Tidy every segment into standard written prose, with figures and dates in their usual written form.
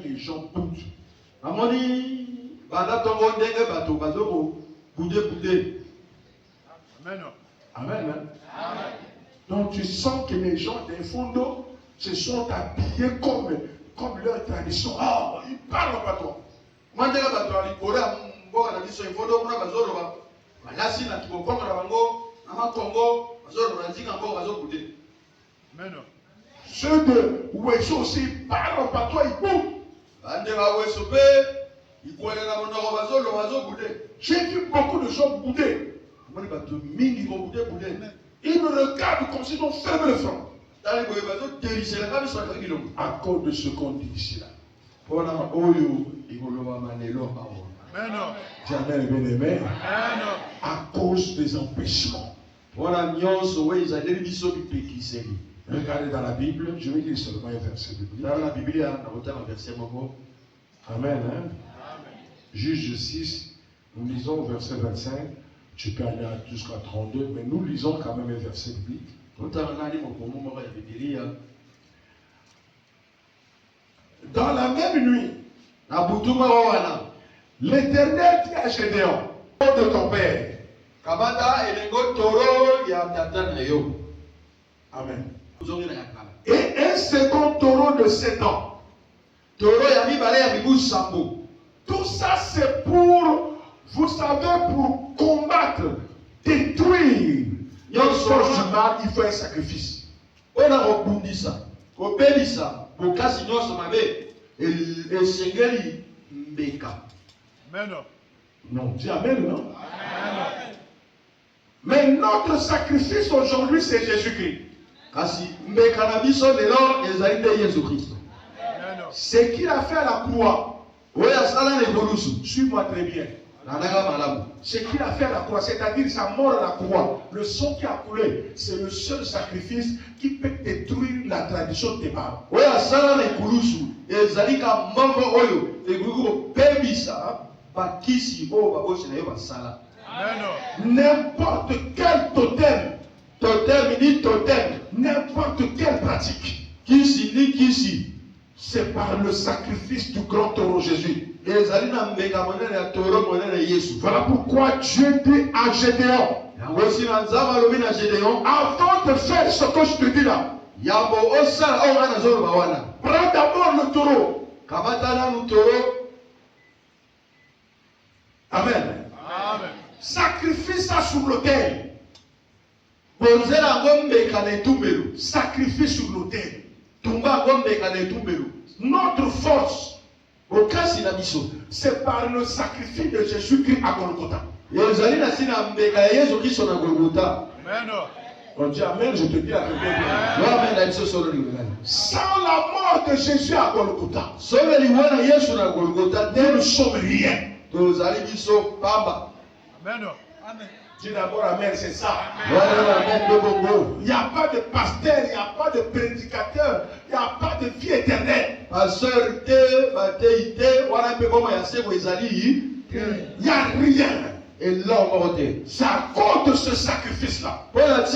les gens boudent. Amoni, banda tongo ndenge bato bazoko boudé. Amen. Amen. Donc tu sens que les gens des fonds se sont habillés comme leur tradition. Ah, ils parlent pas toi. Mandela bato alikora mboka na biso ifondo kuna bazoro ba. Balasi na tukongo na bango, na makongo, bazoro na nzinga mboka bazoboudé. Amen. Ceux de Wesso aussi parlent pas toi, ils boudent. Bandera Wesso pe, ikwele na monoko bazoro bazoboudé. J'ai vu beaucoup de gens bouder. Moni bato mingi ko boudé. Ils me regardent comme s'ils ont fermé le front. À cause de ce qu'on dit ici là. Amen. Jamais bien aimé. À cause des empêchements. Regardez dans la Bible, je vais lire seulement un verset biblique. Amen. Juge 6, nous lisons au verset 25. Tu peux aller jusqu'à 32, mais nous lisons quand même un verset biblique. Dans la même nuit, l'Éternel dit à Gédéon, de ton père. Amen. Et un second taureau de 7 ans. Tout ça c'est pour, vous savez, pour combattre, détruire. Lorsqu'on se bat, il faut un sacrifice. Non, dis Amen, non? Amen. Mais notre sacrifice aujourd'hui, c'est Jésus-Christ. Ce qu'il a fait à la croix. Suis-moi très bien. Ce qu'il a fait à la croix, c'est-à-dire sa mort à la croix, le sang qui a coulé, c'est le seul sacrifice qui peut détruire la tradition de tes parents. N'importe quel totem, n'importe quelle pratique, c'est par le sacrifice du grand taureau Jésus. Voilà pourquoi Dieu dit à Gédéon, avant de faire ce que je te dis là, prends d'abord le taureau. Amen. Sacrifie ça sur l'autel. Sacrifie sur l'autel. Notre force, c'est par le sacrifice de Jésus-Christ à Golgotha. On dit Amen, je te dis à quelqu'un. Sans la mort de Jésus à Golgotha, nous ne sommes rien. Amen. Dis d'abord Amen, c'est ça. Il n'y a pas de pasteur, il n'y a pas de prédicateur, il n'y a pas de vie éternelle. Il n'y a rien. C'est à cause de ce sacrifice-là. Parce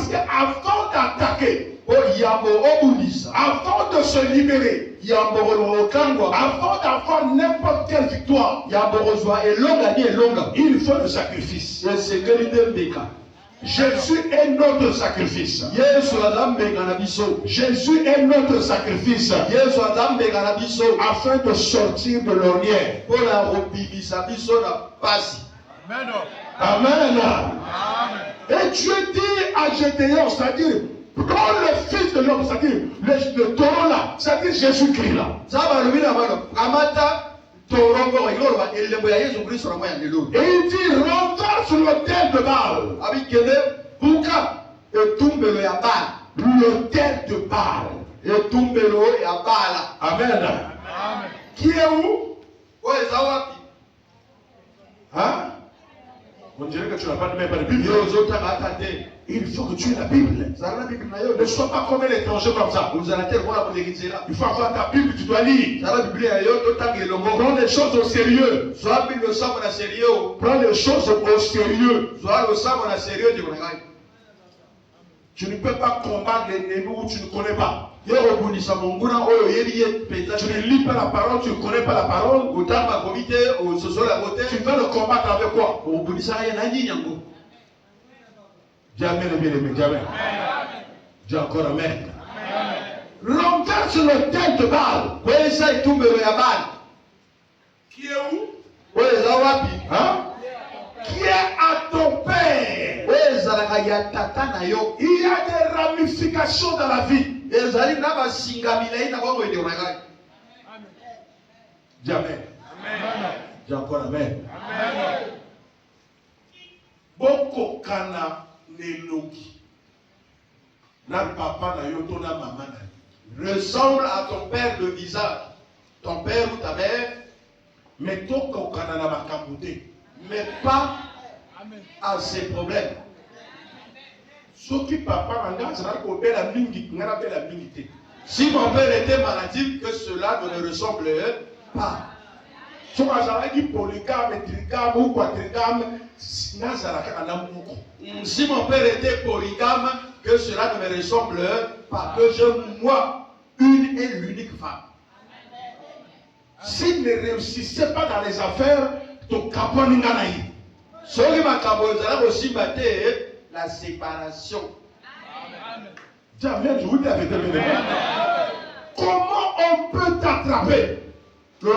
qu'avant d'attaquer, avant de se libérer, avant d'avoir n'importe quelle victoire, il faut le sacrifice. Jésus est notre sacrifice. Jésus est notre sacrifice. Afin de sortir de l'ornière. Amen. Et Dieu dit à Gédéon, c'est-à-dire, prends le fils de l'homme, c'est-à-dire le taureau là, c'est-à-dire Jésus-Christ là. Et il dit, rentre sur l'autel de Baal. L'autel de Baal. Amen. Qui est où? Hein? On dirait que tu n'as pas de même Bible. Il faut que tu aies la Bible. Ne sois pas comme un étranger comme ça. Il faut avoir ta Bible, tu dois lire. Prends les choses au sérieux. Prends les choses au sérieux. Tu ne peux pas combattre l'ennemi où tu ne connais pas. Tu ne lis pas la parole, tu ne connais pas la parole. Tu vas le combattre avec quoi? Dis amen, bien-aimé, dis amen. Dis encore amen. Renverse l'autel de Baal. Qui est où? Hein? Qui est à ton père? Il y a des ramifications dans la vie. Dis amen. Dis encore amen. Boko kana neloki. Na papa na yo to na maman na. Ressemble à ton père de visage, ton père ou ta mère, mais toko kana na makamute. Mais pas à ses problèmes. Soki papa nga zara ko bela mingi ngara bela mingi te. Si mon père était maladif, que cela ne le ressemble pas. Si mon père était polygame, trigame ou quadrigame, si mon père était polygame, que cela ne me ressemble pas. Que je, moi, une et l'unique femme. S'il ne réussissait pas dans les affaires, ton caponinganaï. Soki makabozala aussi batté la séparation. Amen. Je vous dis la vérité. Comment on peut t'attraper? On ne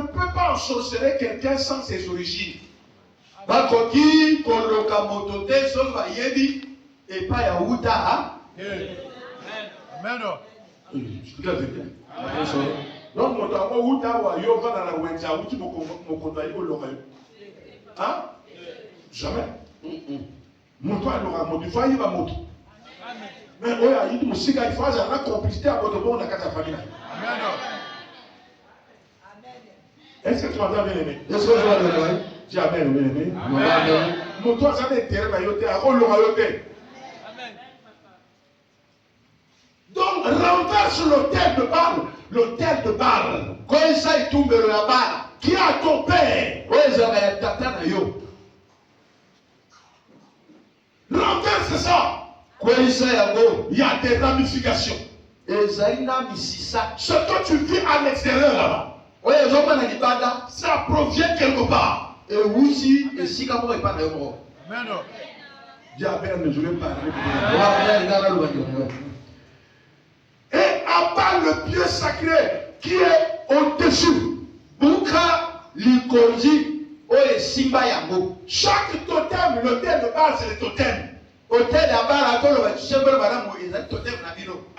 peut pas ensorceler quelqu'un sans ses origines. Bakoki koloka motote so bayebi et pas ya uta. Amen. Je dis la vérité. Donc mon temps uta wa yo va dans la wenja uti mokondo ayi oloka yo. Hein? Jamais. Moto alora moto il faut y va moto. Mais oya yidi musika il faut avoir la complicité à votre bon dans la famille. Amen. Est-ce que tu m'entends bien aimé? Est-ce que je vois le nom? Dis amen bien aimé. Amen. Moto a ça d'intérêt na yote a olora yote. Amen. Donc renverse l'autel de Baal, l'autel de Baal. Quand ça il tombe le là-bas, Qui a ton père? Renverse ça. Il y a des ramifications. Ce que tu vis à l'extérieur là-bas, ça provient quelque part. Amen. Dis amen, je vais parler. Et abat le pieu sacré qui est au-dessus. Chaque totem, l'autel de base, c'est le totem. A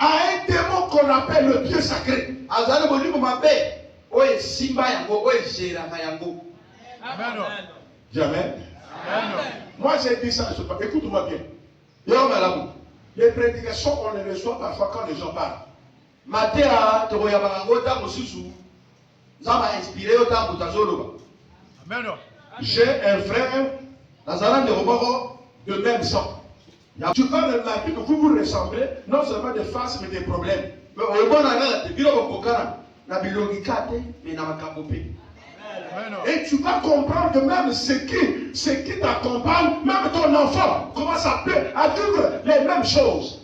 un démon qu'on appelle le pieu sacré. Amen. Dis amen. Moi j'ai dit ça, écoute-moi bien. Les prédications, on les reçoit parfois quand les gens parlent. Amen. J'ai un frère de même sang. Tu vas remarquer que vous vous ressemblez, non seulement de face, mais des problèmes. Et tu vas comprendre que même ce qui t'accompagne, même ton enfant, commence à vivre les mêmes choses.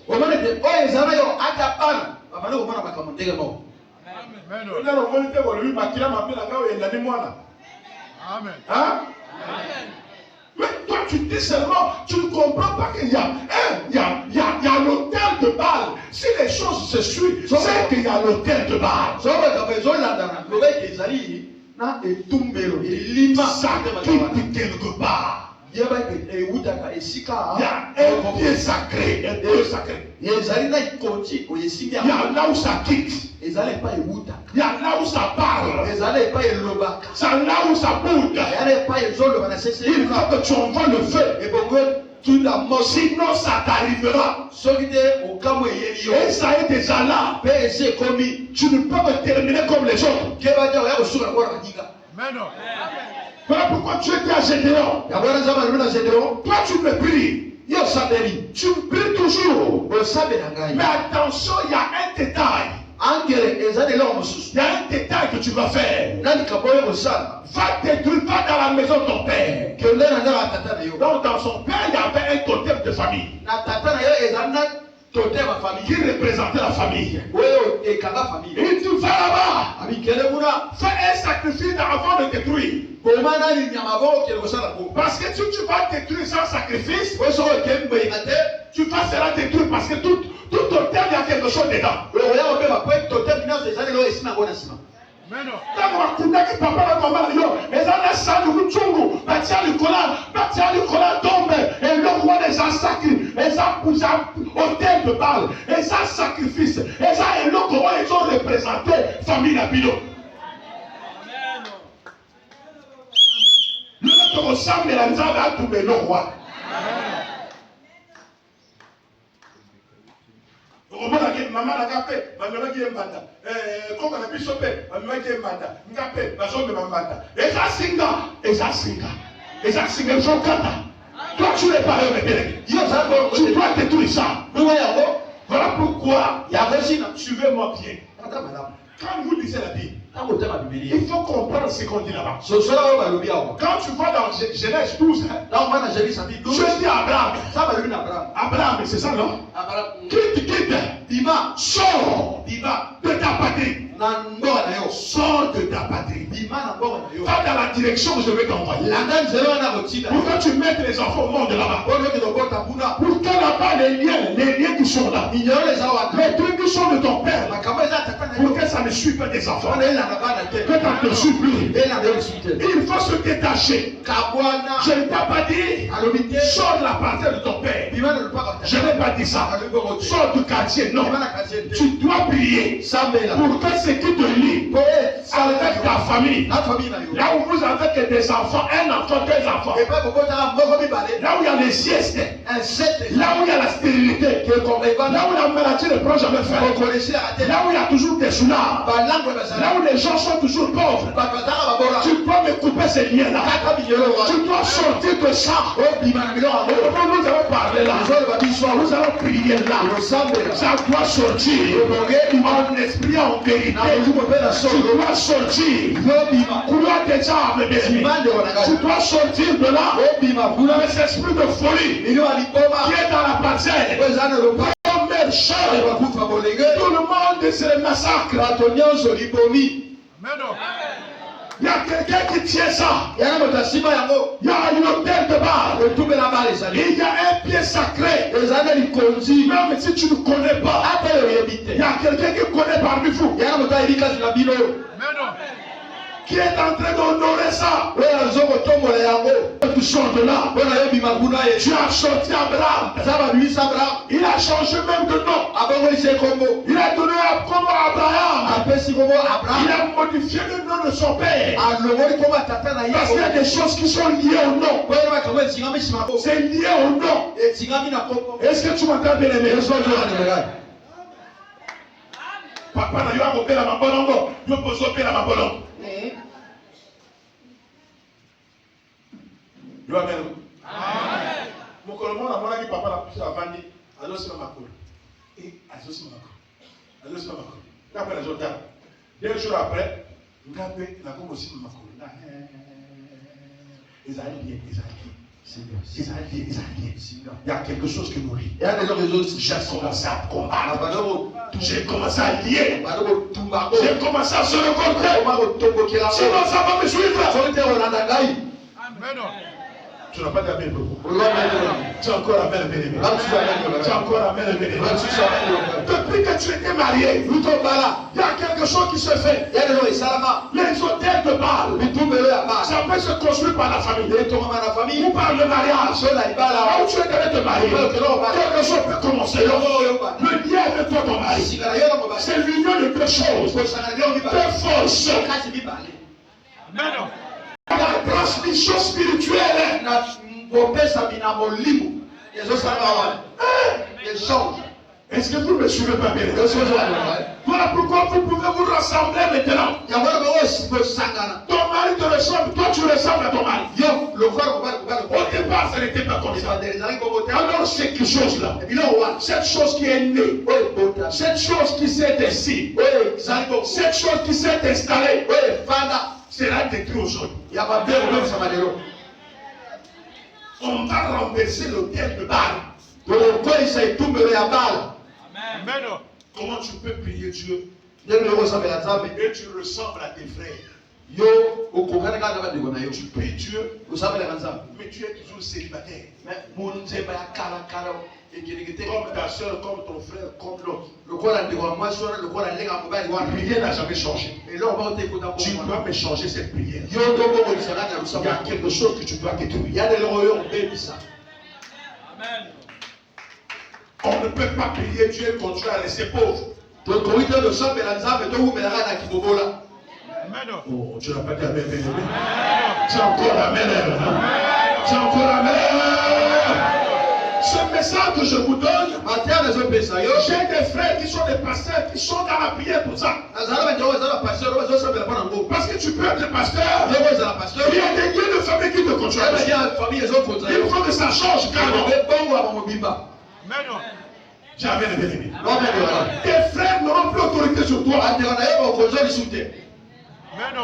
Amen. Hein? Mais toi tu dis seulement, tu ne comprends pas qu'il y a l'autel de Baal. Si les choses se suivent, c'est qu'il y a l'autel de Baal. Ça quitte quelque part. Il y a un pied sacré, un pied sacré. Il y a là où ça quitte. Il y a là où ça parle. C'est là où ça bouge. Il faut que tu envoies le feu. Sinon ça t'arrivera. Et ça est déjà là. Tu ne peux pas terminer comme les autres. Amen. Voilà pourquoi tu étais à Gédéon. Toi tu me pries. Tu me pries toujours. Mais attention, il y a un détail. Il y a un détail que tu vas faire. Va détruire, va dans la maison de ton père. Donc dans son père, il y avait un totem de famille. totem ma famille qui représentait la famille. oyo ekanga famille Et tu vas là-bas, amikele kuna fais un sacrifice avant de détruire. komana ni nyama bo kele kosala ko Parce que si tu vas détruire sans sacrifice, oyo soko kembe ikate tu vas cela détruire parce que tout autel, il y a quelque chose dedans. oyo ya obeba po totem nyonso ezali lo esina ngo na sima Amen. Ntango bakundaki papa na mama na yo eza na sani lutungu batia likola tombe eloko wana eza sakri eza hotel de bal eza sacrifice eza eloko oyo ezorepresente famille na bino. lelo tokosambela nzambe atumba eloko wana. okomonaki mama nanga mpe bamemaki ye mbanda koko na biso mpe bamemaki ye mbanda nga mpe bazomema mbanda eza singa ezokata. Toi tu n'es pas un bébé. Tu dois détruire ça. Voilà pourquoi suivez-moi bien. Quand vous lisez la Bible, il faut comprendre ce qu'on dit là-bas. Quand tu vas dans Genèse 12, je dis à Abraham. Abraham, c'est ça, non? Quitte, Bima, sors de ta patrie. Sors de ta patrie. Va dans la direction que je vais t'envoyer. Pourquoi tu mets les enfants au monde là-bas? Pour que là-bas, les liens qui sont là, les trucs qui sont de ton père, pour que ça ne suive pas tes enfants, que ça ne te suive plus. Il faut se détacher. Je ne t'ai pas dit, sors de la partie de ton père. Je n'ai pas dit ça. Sors du quartier, non. Tu dois prier pour que ce qui te lie avec ta famille, là où vous avez que des enfants, un enfant, deux enfants, là où il y a les siestes, là où il y a la stérilité, là où la maladie ne prend jamais fin, là où il y a toujours des soulats, là où les gens sont toujours pauvres, tu dois me couper ces liens-là. Tu dois sortir de ça. Nous allons parler là, nous allons prier là. Ça doit sortir en esprit, en vérité. Tu dois sortir. Couloir déjà, bébé. Tu dois sortir de là. Les esprits de folie qui est dans la parcelle. Tout le monde c'est le massacre. Amen. Il y a quelqu'un qui tient ça. Il y a un hôtel de bar. Il y a un pied sacré. Même si tu ne connais pas, il y a quelqu'un qui connaît parmi vous. Qui est en train d'honorer ça. Tu sors de là. Tu as sorti Abraham. Il a changé même de nom. Il a donné un comme Abraham. Il a modifié le nom de son père. Parce qu'il y a des choses qui sont liées au nom. C'est lié au nom. Est-ce que tu m'entends bien aimé? Papa na yo akopela mabolongo. Yo pozopela mabolongo. Yo amen. Amen. Mokolo mona mona ki papa la puisse avandi. Allo sima makolo. Allo sima makolo. Après les autres. 2 jours après, ngapé la Congo sima makolo. Ils allaient. Il y a quelque chose qui nous lie. J'ai commencé à combattre. J'ai commencé à lier. J'ai commencé à se révolter. Sinon ça va me suivre. Amen. Tu n'as pas d'appel pour vous. Tu as encore appel bénévole. Tu as encore appel bénévole. Depuis que tu étais marié, il y a quelque chose qui se fait. Les hôtels de Baal, ça peut se construire par la famille ou par le mariage. Là où tu es allé te marier, quelque chose peut commencer. Le lien avec toi, ton mari, c'est l'union de deux choses, deux forces. Amen. La transmission spirituelle. Est-ce que vous me suivez pas bien? Voilà pourquoi vous pouvez vous rassembler maintenant. Ton mari te ressemble, toi tu ressembles à ton mari. Au départ, ça n'était pas comme ça. Alors cette chose-là, cette chose qui est née, cette chose qui s'est assise, cette chose qui s'est installée, sera détruite aujourd'hui. On va renverser l'hôtel de Baal. Amen. Comment tu peux prier Dieu Ndio leo sabela zambe. et tu ressembles à tes frères? Yo okokana kana bande na yo. Tu pries Dieu, Usabela kanzambe. mais tu es toujours célibataire. Mais mon nzemba ya kala ekelekete Comme ta soeur, comme ton frère, comme l'autre. lokola ndeko wa mwasi wana lokola lenga mobali wana. Rien n'a jamais changé. Eloko ba otekota Tu bongo. dois me changer cette prière. Yo ndoko ko lisana na Il y a lusaba. quelque chose que tu dois détruire. Ya de loko yo mbebisa. On ne peut pas prier Dieu et continuer à rester pauvre. To koita do sabela nzambe to humela kana kibobola. Amen. Oh, tu n'as pas dit amen, bien aimé. Tu as encore amen. Tu as encore amen. Ce message que je vous donne, Matia zo pesa yo. j'ai des frères qui sont des pasteurs qui sont dans la prière pour ça. Azala ba ndio za pasteur zo sabela bana ngo. Parce que tu peux être pasteur. Yo za pasteur. Il y a des lieux de famille qui te contrôlent. Ba ya famille zo konza yo. Il faut que ça change carrément. Be bongo aba mobimba. Amen. Dis amen, bien aimé. Non mais voilà. Tes frères n'auront plus autorité sur toi. Ate wana yo konzo lisute. Amen.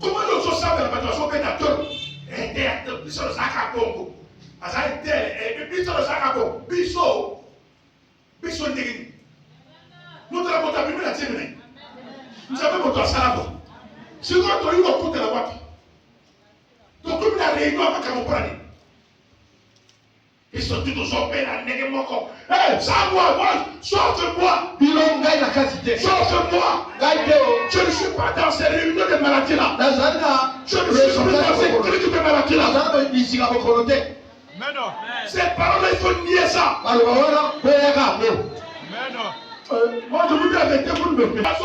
Comment nous sommes savants, nous sommes bénateurs. Nous sommes Zakakongo. Nous sommes Zakakongo. Biso. Biso ndegini. Nous avons ta Bible à terminer. Nous avons votre salabo. Si nous avons eu au coup de la boîte. Donc, comme la réunion avec Camoprani. Ils sont tous au père, la nègre moko. Hé, ça moi, sorte-moi. Bilonga ina kazi te. Sorte-moi. Gaideo. Je ne suis pas dans ces réunions de maladies là. Nazana. Je ne suis pas dans ces cliniques de maladies là. Nazana bisika bokolote. Amen. Ces paroles, il faut nier ça. Aloba wana boyaka no. Amen. Moi, je vous dis la vérité, vous ne me faites pas.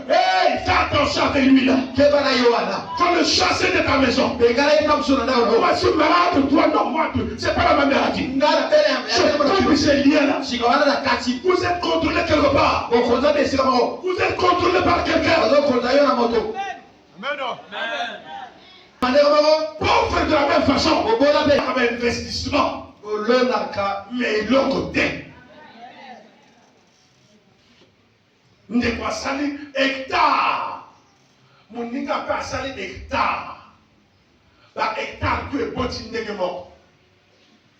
Hey, fais attention avec lui là. Kebana yoana. Faut le chasser de ta maison. Begala ina msuna na ro. Moi, je suis malade, toi, non, moi, c'est pas la même maladie. Ngala bele C'est comme ces liens là. sika wana na kati. Vous êtes contrôlé quelque part. Bokonza besika mako. Vous êtes contrôlé par quelqu'un. Azo konza yo na moto. Amen. Mandeko mako. Pour faire de la même façon. Bobola be. Avec investissement. Olonaka. Mais l'autre côté. Ndeko asali hectare. Moninga peut asali hectare. Ba hectare tu es boti ndenge moko.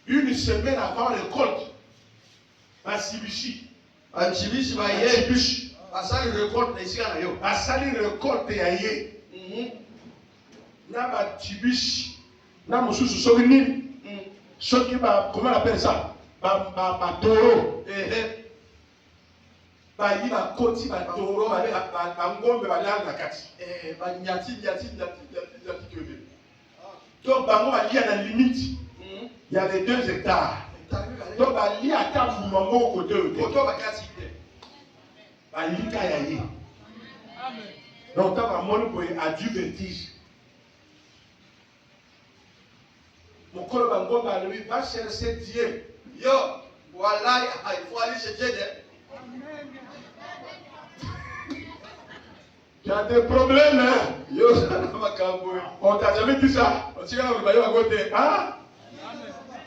Une semaine avant la récolte. Ba sibishi. Anchibishi ba ye. Sibishi. Asali record na isika na yo. Asali récolte ya ye. Na ba tibishi. Na mususu soki nini. Soki ba, comment on appelle ça? Ba toro. Ba yi ba koti ba toro ba ngombe ba lala na kati. Ba nyati kebe. Donc bango ba lia na limite. Il y a les 2 hectares. Donc ba lia ata mumango côté côté. Koto ba kati te. Ba lika ya ye. Donc ta ba moni boy a du vertige. Mon colo ba ngombe a lui va chercher Dieu. Yo, wallahi, il faut aller chez Dieu. Tu as des problèmes, hein? Yo, ça n'a pas qu'à On t'a jamais dit ça? on tient à le à côté. Hein?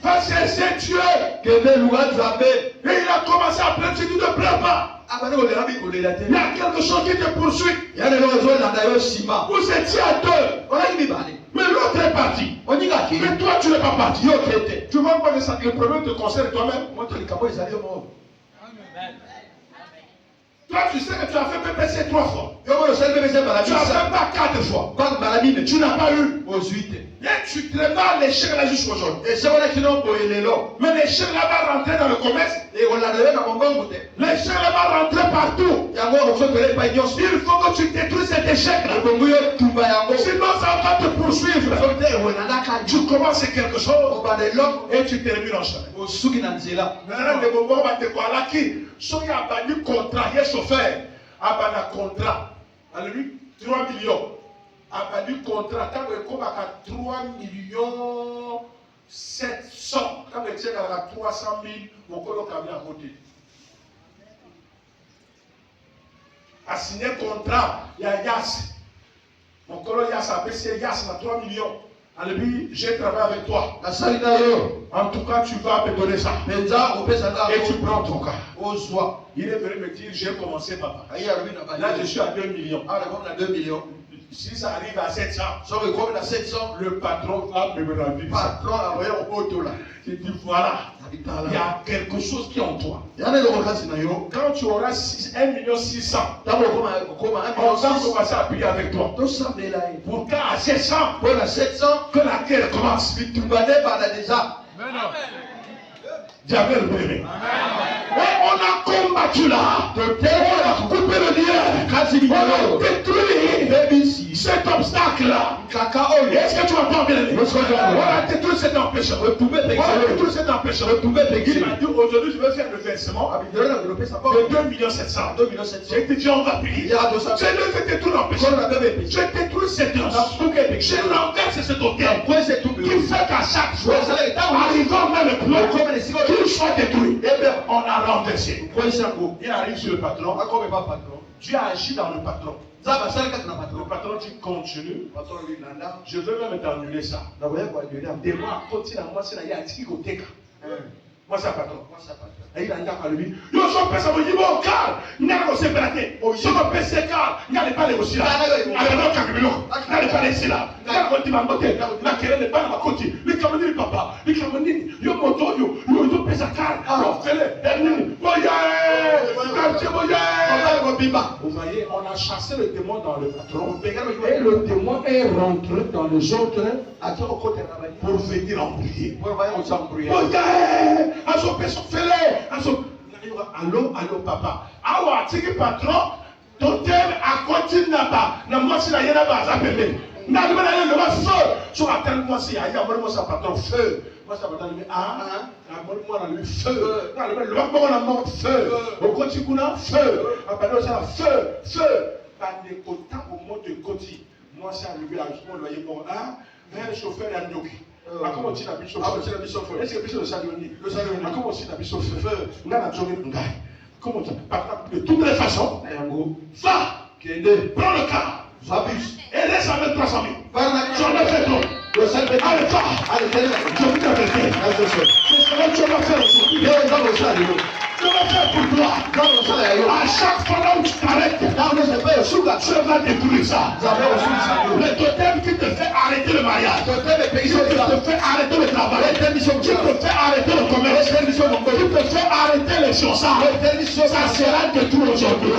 Va chercher Dieu. Kebe Louga Zambé. Et il a commencé à prêcher, tu ne pleures pas. Ah, bah, on est ravis pour les dater. Il y a quelque chose qui te poursuit. Il y a des raisons là d'ailleurs, Sima. Vous étiez à 2. On a eu parlé. Mais l'autre est parti. On dit qu'à qui? Mais toi, tu n'es pas parti. Yo, qui était? Tu vois pas que ça, le problème te concerne toi-même. Moi, tu les cabots, ils allaient au monde. Toi, tu sais que tu as fait PPC 3 fois. Yo, moi, le seul bébé, c'est Tu Malamine. as fait pas 4 fois. Pas Malamine. Tu n'as pas eu. Aux 8. Et tu traînas l'échec là jusqu'aujourd'hui. Et c'est vrai qu'ils n'ont pas eu les lots. Mais l'échec là va rentrer dans le commerce. Et on l'a donné dans mon bon côté. L'échec là va rentrer partout. Il y a encore une chose que les païens sont. Il faut que tu détruises cet échec là. Le bon goût, tout va y avoir. Sinon ça va te poursuivre. Tu commences quelque chose On va de l'homme. et tu termines en chemin. Au Suki Nanzela. Maintenant, les bonbons vont te voir là qui sont à bannir contrat, il y a chauffeur, à bannir contrat. Alléluia, 3 millions. À bannir contrat, quand on est à 3 millions 700, quand on est à 300 000, mon coloc a mis à côté. À signer contrat, il y a Yass. Mon coloc Yass a baissé Yass à 3 millions. Alléluia, j'ai travaillé avec toi. La salina yo. En tout cas, tu vas me donner ça. Benza, on peut s'attendre. Et tu prends ton cas. Au soir. Il est venu me dire, j'ai commencé, papa. Aïe, à lui, n'a pas Là, je suis à 2 millions. Ah, d'accord, on a 2 millions. Si ça arrive à 700, soki ekomi na 700 le patron va me rendre ça. patron akoya kobotola Je dis voilà, il y a quelque chose qui est en toi. yana eloko kasi na yo Quand tu auras 1 600 000, ntango okoma on va commencer à prier avec toi. tosambela ye Pour qu'à 700, mpo na 700 que la guerre commence. bitumba nde ebanda deja. Amen. J'avais le bébé. Mais on a combattu là. On a coupé le lien. On a détruit cet obstacle-là. Est-ce que tu m'entends bien? On a détruit cet empêchement. On a détruit cet empêchement. Il m'a dit aujourd'hui je vais faire le versement de 2 700 000. J'ai dit viens on va prier. J'ai levé tout l'empêchement. J'ai détruit cette lance. J'ai renversé cet hôtel. Qui fait qu'à chaque fois, arrivant même le plan, qu'il soit détruit. Eh bien, on a renversé. Il arrive sur le patron. Dieu agit dans le patron. Le patron dit continue. Je veux même t'annuler ça. Des mois, continue à moi, c'est la yatiki koteka. Moi, ça patron. Et il a dit à lui, yo, son père, ça me dit, bon, car, il n'a pas séparé. Son père, c'est car, il n'allait pas les aussi là. N'allez pas laisser là. Il a dit, ma beauté, ma querelle n'est pas dans ma côté. Les camarades, papa, les camarades, yo, moto, yo, pèse à car. Alors, fais-le, vous voyez, on a chassé le démon dans le patron. Et le démon est rentré dans les autres pour venir en prier. Allô, papa. Awa, tiki patron, totem a continué là-bas. Na moi, si la yéna va s'appeler. Na le feu. Sur la terre, moi, si y a moi, ça patron, feu. Moi, ça patron, moi, le feu. Le mort, feu. Au côté, feu. Après, ça, feu. Pendant autant au monde de côté. Moi, c'est arrivé à ce moment, le bon, mais le chauffeur est un yoki. Comment tu l'as mis chauffeur? Est-ce que le saloni? Comment tu l'as mis chauffeur? Comment tu de toutes les façons, va, prends le car, et laisse avec 300 000. J'en ai fait trop. Allez, va, je vous t'avertis. C'est ce que tu vas faire aujourd'hui. Je vais faire pour toi. À chaque fois là où tu t'arrêtes, tu vas détruire ça. Le totem qui te fait arrêter le mariage, qui te fait arrêter le travail, qui te fait arrêter le commerce, qui te fait arrêter les choses, ça sera détruit aujourd'hui.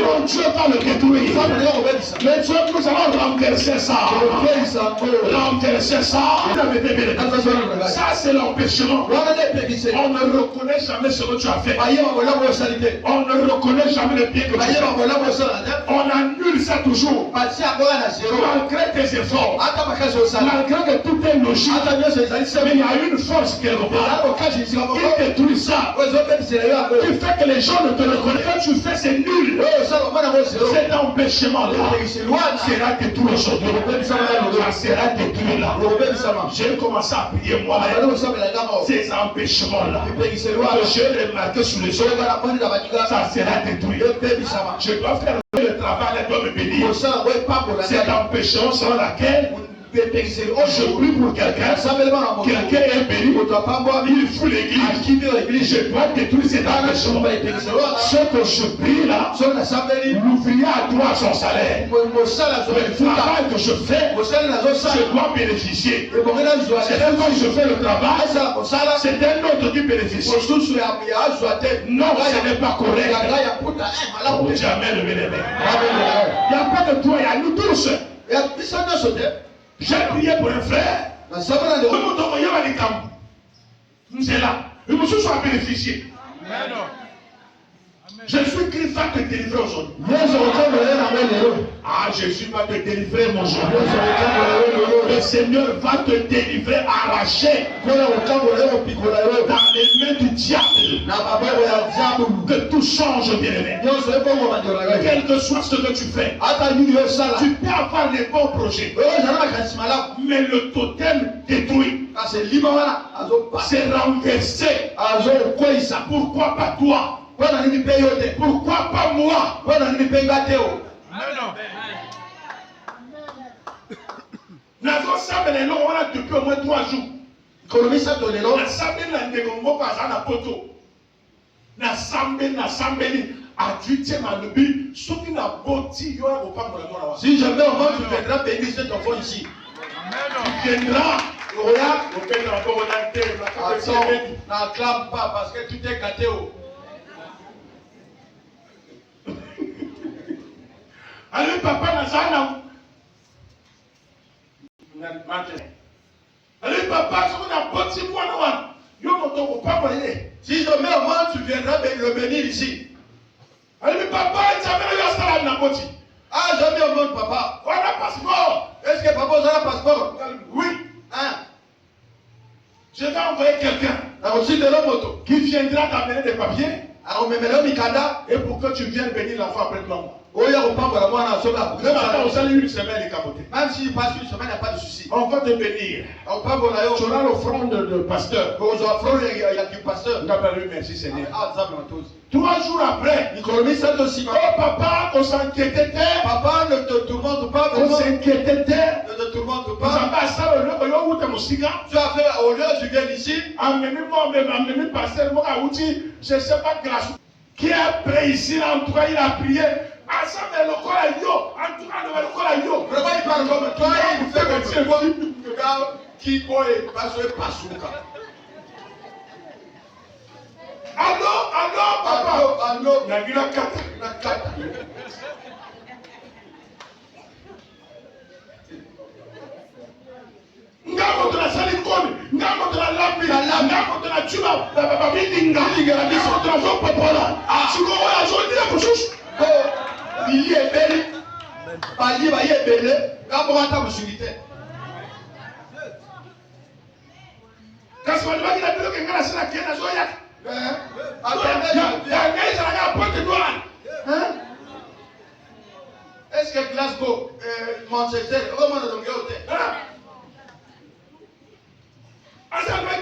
Mon Dieu va le détruire. Mais Dieu, nous allons renverser ça. Renverser ça. Ça, c'est l'empêchement. On ne reconnaît jamais ce que tu as fait. On ne reconnaît jamais le bien que tu as fait. On annule ça toujours. Malgré tes efforts, malgré que tout est logique, mais il y a une force quelque part qui détruit ça, qui fait que les gens ne te reconnaissent. Quand tu fais, c'est nul. Cet empêchement-là sera détruit aujourd'hui. Ça sera détruit là. J'ai commencé à prier moi-même. Ces empêchements-là, j'ai remarqué sur les autres, ça sera détruit. Je dois faire le travail, elle doit me bénir. Cet empêchement sur laquelle je prie pour quelqu'un, quelqu'un est béni, il fout l'église, je dois détruire cet empêchement. Ce que je prie là, l'ouvrier a droit à son salaire. Le travail que je fais, je dois bénéficier. C'est quand je fais le travail, c'est un autre qui bénéficie. Non, ce n'est pas correct. Jamais le bénéfice. Il n'y a pas de toi, il y a nous tous. J'ai prié pour un frère. C'est là. Et monsieur soit bénéficié. Jésus Christ va te délivrer aujourd'hui. Ah, Jésus va te délivrer, mon Jésus. Le Seigneur va te délivrer, arracher dans les mains du diable. Que tout change, bien-aimé. Quel que soit ce que tu fais, tu peux avoir les bons projets. Mais le totem détruit. C'est renversé. Pourquoi pas toi? Pourquoi pas moi? Nous avons sablé depuis au moins 3 jours. Nous avons sablé na poto. Na sambeli adultère à l'objet, ce qui n'a pas dit, il y aura pas de moi. Si je mets au monde, tu viendras bénir cet enfant ici. Tu viendras. Regarde, attends, n'acclame pas parce que tu t'es gâté. Allez, papa, Nazana. Allez, papa, ce qu'on a bâti moi, si je mets au monde, tu viendras le bénir ici. Allez, papa, tu as mis la bâti. Ah, je mets au monde, papa. On a passeport. Est-ce que papa, vous avez un passeport? Oui. Hein? Je vais envoyer quelqu'un qui viendra t'amener des papiers et pour que tu viennes bénir l'enfant après toi. Même s'il passe une semaine, il n'y a pas de souci. On va te bénir. Tu auras l'offrande de pasteur. On va lui merci Seigneur. 3 jours après, oh papa, on s'inquiétait. Papa, ne te tourmente pas. On s'inquiétait. Ne te tourmente pas. Tu as fait au lieu, tu viens ici. Je ne sais pas grâce. Qui a pris ici, en tout cas, il a prié. Ensemble, le corps à yo. En tout cas, le corps à yo. Vraiment, il parle comme toi. Il fait comme si moi, qui quoi est pas souka. Allô, papa. Allô. Il y a eu la carte. Ngamo de la salicone, ngamo de la lambi, ngamo de la tuba, la bidinga, la biso de la zone popola. Si vous voyez la zone, il y a quelque chose. Il est belle. Il est belle. Quand on entend le quand on va dire que quelqu'un a la qui est dans Zoyak. Est-ce que Glasgow, Manchester, comment on a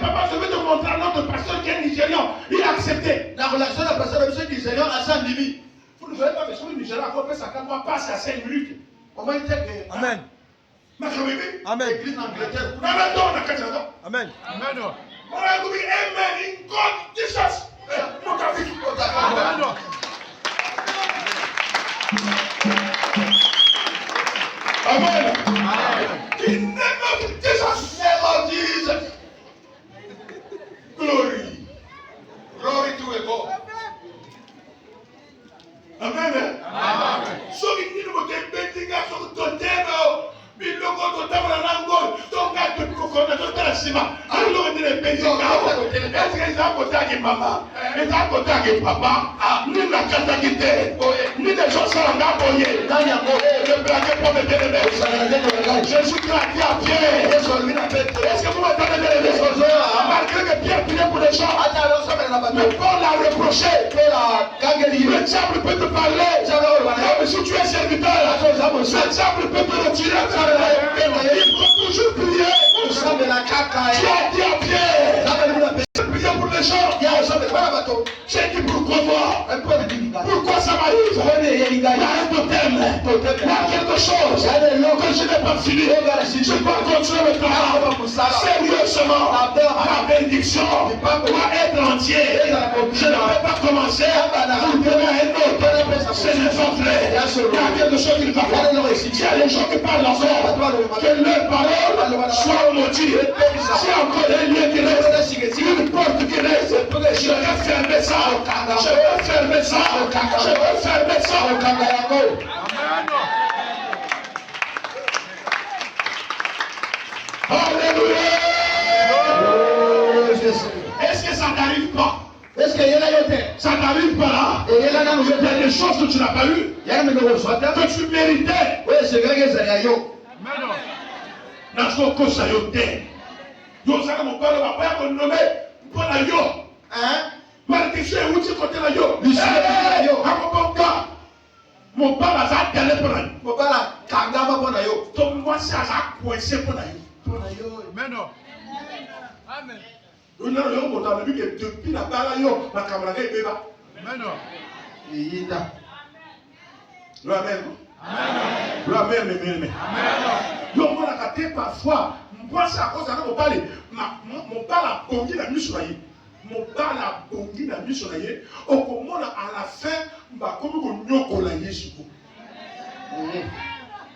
papa, je vais te montrer un autre pasteur qui est nigérian. Il a accepté. La relation de la personne avec ce nigérian à 100 limite. Vous ne voyez pas que sur le Nigérian, on peut ça quand on passe à 5 minutes. Comment il dit que. Amen. Amen. L'église d'Angleterre. Amen. Amen. Amen. In God, Jesus. Amen. Amen. In the name of Jesus. Name of Jesus. Glory. Glory to God. Amen. Amen. So in the name of the betting us to devil. Biloko to devil and God. Don't get to cook on the Sima. I don't know the betting out. That's exactly what I mama. It's not what I give papa. Nina Katakite. Nina Josana Boye. Nanya Boye. Le blague pour me donner. Jésus Christ a Pierre. Est-ce que vous m'entendez les choses? Malgré que Pierre priait pour les gens. Mais Paul l'a reproché. Le diable peut te parler. Mais si tu es serviteur, le diable peut te retirer. Il faut toujours prier. Tu as dit à Pierre. Prier pour les gens. J'ai dit pourquoi moi? Pourquoi ça m'arrive? Il y a un totem. Il y a quelque chose que je n'ai pas fini. Je dois continuer le travail. Sérieusement, la bénédiction doit être entière. Je ne peux pas commencer pour donner un autre. C'est les autres. Il y a quelque chose qui ne va pas. Il y a des gens qui parlent ensemble. Que leur parole soit maudite. Si encore des lieux qui restent, une porte qui reste, je vais fermer ça. Je vais fermer ça. Je vais fermer ça. Alléluia. Est-ce que ça t'arrive pas? Est-ce qu'il y a ça t'arrive pas là? Il y a des choses que tu n'as pas eues, que tu méritais. Amen. Mon père a galé pour nous. Mon père a kangama pour nous. Ton moi ça a coincé pour nous. Amen. Amen. Nous avons vu que depuis la balle, ma camarade est là. Amen. Amen. Amen. Amen. Donc on a gâté parfois. Moi c'est à cause de mon père. Mon père a conduit la nuit sur la nuit. mobala bongi na miso na ye okomona à la fin bakomi konyokola Yesu.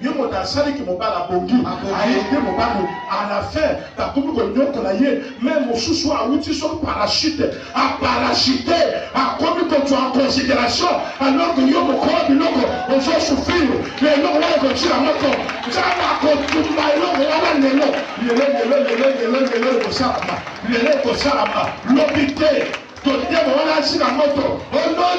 Yo moto asaliki mobala bongi aide mobala à la fin bakomi konyokola ye même mosusu awuti so parachute a parachute akomi koto en considération alors que yo mokola biloko ozo souffrir lelo wana kotila moto nzamba kotumba eloko wana lelo kosalama lelo kosalama lobite totemo wana asika moto ono